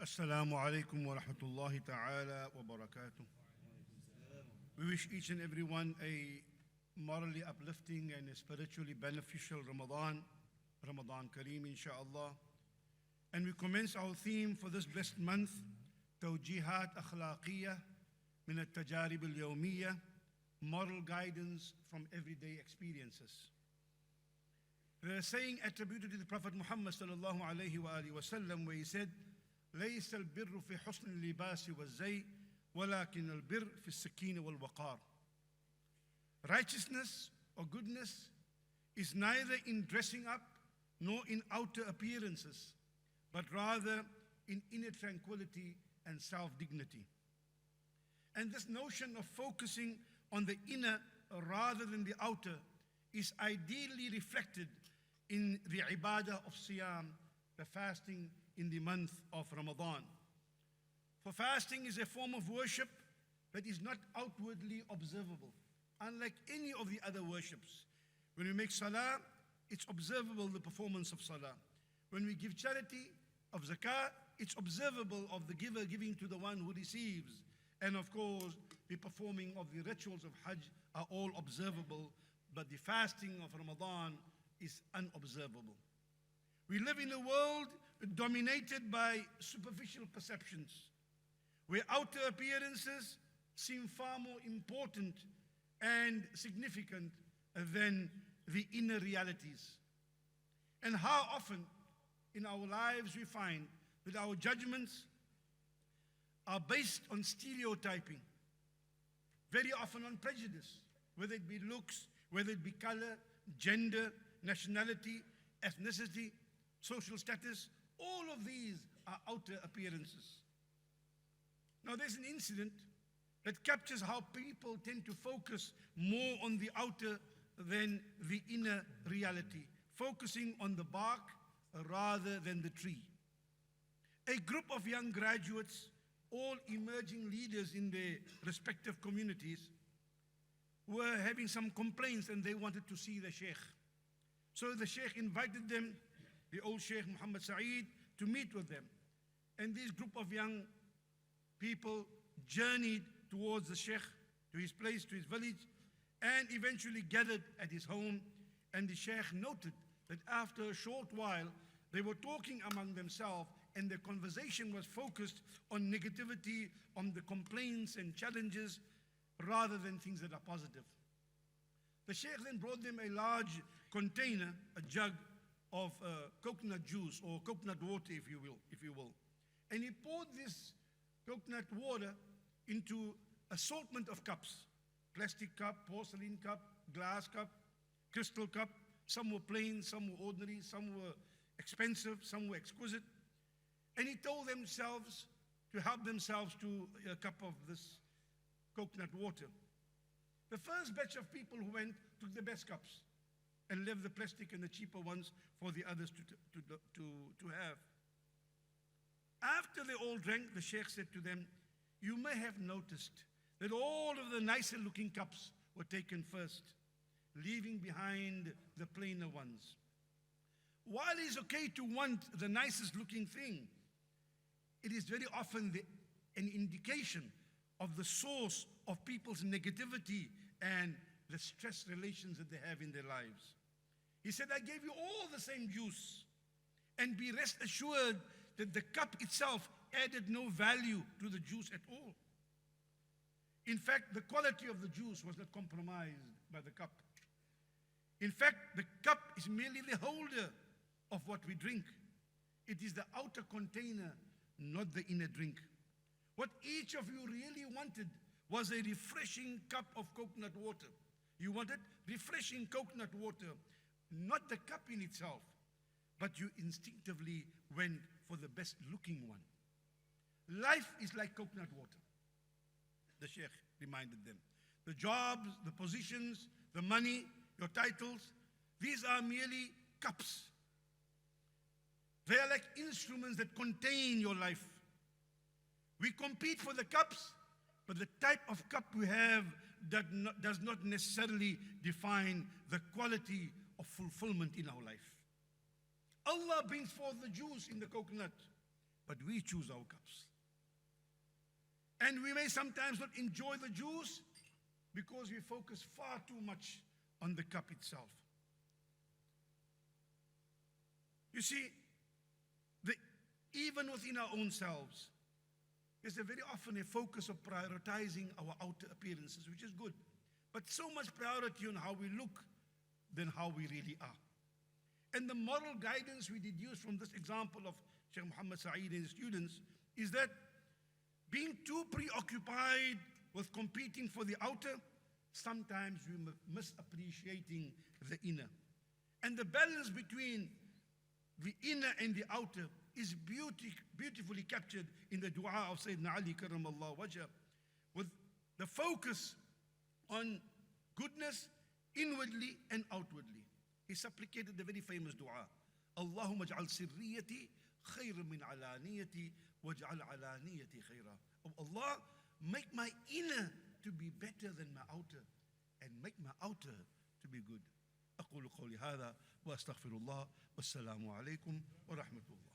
Assalamu alaikum wa rahmatullahi ta'ala wa barakatuh. We wish each and every one a morally uplifting and a spiritually beneficial Ramadan Kareem insha'Allah. And we commence our theme for this blessed month, توجيهات أخلاقية من التجارب اليومية, moral guidance from everyday experiences. There is a saying attributed to the Prophet Muhammad sallallahu alayhi wa alihi wa sallam, where he said, ليس البر في حسن اللباس والزي ولكن البر في السكين والوقار. Righteousness or goodness is neither in dressing up nor in outer appearances, but rather in inner tranquility and self-dignity. And this notion of focusing on the inner rather than the outer is ideally reflected in the ibadah of Siyam, the fasting in the month of Ramadan. For fasting is a form of worship that is not outwardly observable, unlike any of the other worships. When we make salah, it's observable, the performance of salah. When we give charity of zakah, it's observable of the giver giving to the one who receives. And of course, the performing of the rituals of Hajj are all observable, but the fasting of Ramadan is unobservable. We live in a world dominated by superficial perceptions, where outer appearances seem far more important and significant than the inner realities. And how often in our lives we find that our judgments are based on stereotyping, very often on prejudice, whether it be looks, whether it be color, gender, nationality, ethnicity, social status. All of these are outer appearances. Now there's an incident that captures how people tend to focus more on the outer than the inner reality, focusing on the bark rather than the tree. A group of young graduates, all emerging leaders in their respective communities, were having some complaints and they wanted to see the Sheikh. So the Sheikh invited them, the old Sheikh Muhammad Saeed, to meet with them. And this group of young people journeyed towards the Sheikh, to his place, to his village, and eventually gathered at his home. And the Sheikh noted that after a short while, they were talking among themselves, and their conversation was focused on negativity, on the complaints and challenges, rather than things that are positive. The Sheikh then brought them a large container, a jug of coconut juice or coconut water, if you will. And he poured this coconut water into assortment of cups: plastic cup, porcelain cup, glass cup, crystal cup. Some were plain, some were ordinary, some were expensive, some were exquisite. And he told themselves to help themselves to a cup of this coconut water. The first batch of people who went took the best cups and left the plastic and the cheaper ones for the others to have. After they all drank, the Sheikh said to them, "You may have noticed that all of the nicer looking cups were taken first, leaving behind the plainer ones. While it is okay to want the nicest looking thing, it is very often an indication of the source of people's negativity and the stress relations that they have in their lives." He said, "I gave you all the same juice, and be rest assured that the cup itself added no value to the juice at all. In fact, the quality of the juice was not compromised by the cup. In fact, the cup is merely the holder of what we drink. It is the outer container, not the inner drink. What each of you really wanted was a refreshing cup of coconut water. You wanted refreshing coconut water, not the cup in itself, but you instinctively went for the best looking one. Life is like coconut water," the Sheikh reminded them. "The jobs, the positions, the money, your titles, these are merely cups. They are like instruments that contain your life. We compete for the cups, but the type of cup we have does not necessarily define the quality of fulfillment in our life. Allah brings forth the juice in the coconut, but we choose our cups. And we may sometimes not enjoy the juice because we focus far too much on the cup itself. You see, even within our own selves, there's very often a focus of prioritizing our outer appearances, which is good. But so much priority on how we look than how we really are. And the moral guidance we deduce from this example of Sheikh Muhammad Saeed and his students is that being too preoccupied with competing for the outer, sometimes we misappreciating the inner. And the balance between the inner and the outer is beautifully captured in the dua of Sayyidina Ali karramallahu wajhah, with the focus on goodness inwardly and outwardly. He supplicated the very famous dua, Allahumma ij'al sirriyati khayran min alaniyati waj'al alaniyati khayra. Oh Allah, make my inner to be better than my outer, and make my outer to be good. أقول قولي هذا وأستغفر الله والسلام عليكم ورحمة الله.